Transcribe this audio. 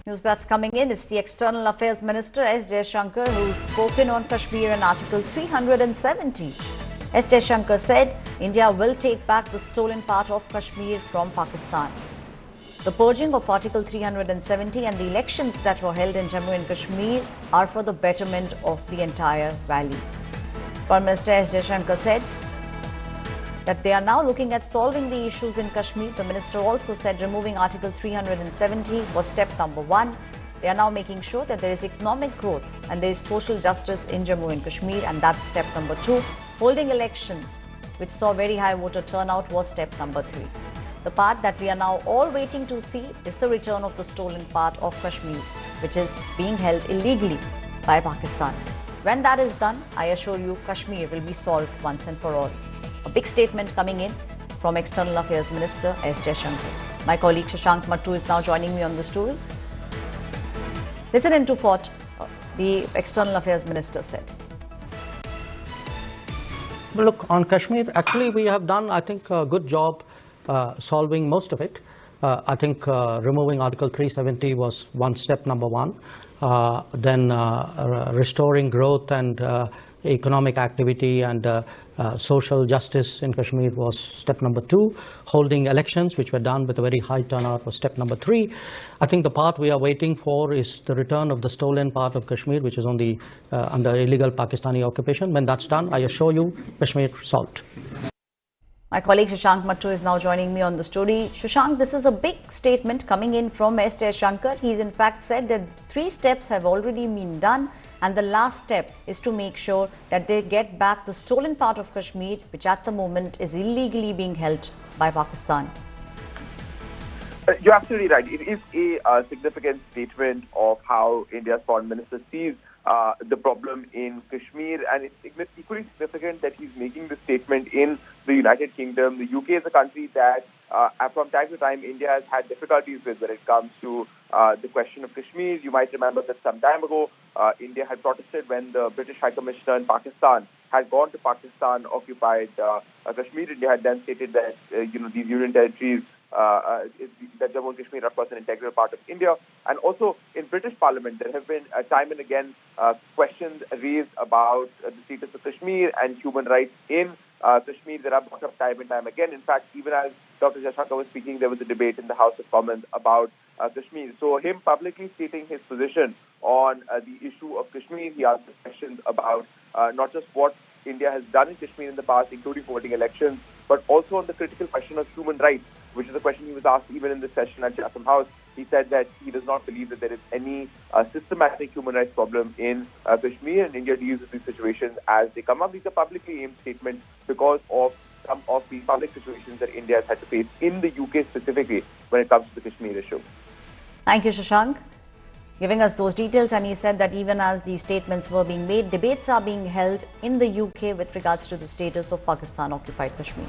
News that's coming in is the External Affairs Minister S. Jaishankar, who's spoken on Kashmir and Article 370. S. Jaishankar said India will take back the stolen part of Kashmir from Pakistan. The purging of Article 370 and the elections that were held in Jammu and Kashmir are for the betterment of the entire valley. Prime Minister S. Jaishankar said that they are now looking at solving the issues in Kashmir. The minister also said removing Article 370 was step number one. They are now making sure that there is economic growth and there is social justice in Jammu and Kashmir, and that's step number two. Holding elections, which saw very high voter turnout, was step number three. The part that we are now all waiting to see is the return of the stolen part of Kashmir, which is being held illegally by Pakistan. When that is done, I assure you, Kashmir will be solved once and for all. A big statement coming in from External Affairs Minister S. Jaishankar. My colleague Jaishankar is now joining me on the story. Listen into what the External Affairs Minister said. Well, look, on Kashmir, actually we have done, I think, a good job solving most of it. I think removing Article 370 was step number one. Then restoring growth and economic activity and social justice in Kashmir was step number two. Holding elections, which were done with a very high turnout, was step number three. I think the part we are waiting for is the return of the stolen part of Kashmir, which is on the under illegal Pakistani occupation. When that's done, I assure you, Kashmir solved. My colleague Shashank Mattu is now joining me on the story. Shashank, this is a big statement coming in from S. Jaishankar. He's in fact said that 3 steps have already been done, and the last step is to make sure that they get back the stolen part of Kashmir, which at the moment is illegally being held by Pakistan. You're absolutely right. It is a significant statement of how India's foreign minister sees the problem in Kashmir, and it's equally significant that he's making this statement in the United Kingdom. The UK is a country that from time to time India has had difficulties with when it comes to the question of Kashmir. You might remember that some time ago India had protested when the British High Commissioner in Pakistan had gone to Pakistan-occupied Kashmir. India had then stated that these union territories that Jammu and Kashmir are, of course, an integral part of India. And also in British Parliament, there have been time and again questions raised about the status of Kashmir and human rights in Kashmir. There are brought up time and time again. In fact, even as Dr. Jaishankar was speaking, there was a debate in the House of Commons about Kashmir. So him publicly stating his position on the issue of Kashmir, he asked questions about not just what India has done in Kashmir in the past, including holding elections, but also on the critical question of human rights, which is a question he was asked even in this session at Chatham House. He said that he does not believe that there is any systematic human rights problem in Kashmir, and India deals with these situations as they come up. These are publicly aimed statements because of some of the public situations that India has had to face in the UK specifically when it comes to the Kashmir issue. Thank you, Shashank, giving us those details. And he said that even as these statements were being made, debates are being held in the UK with regards to the status of Pakistan-occupied Kashmir.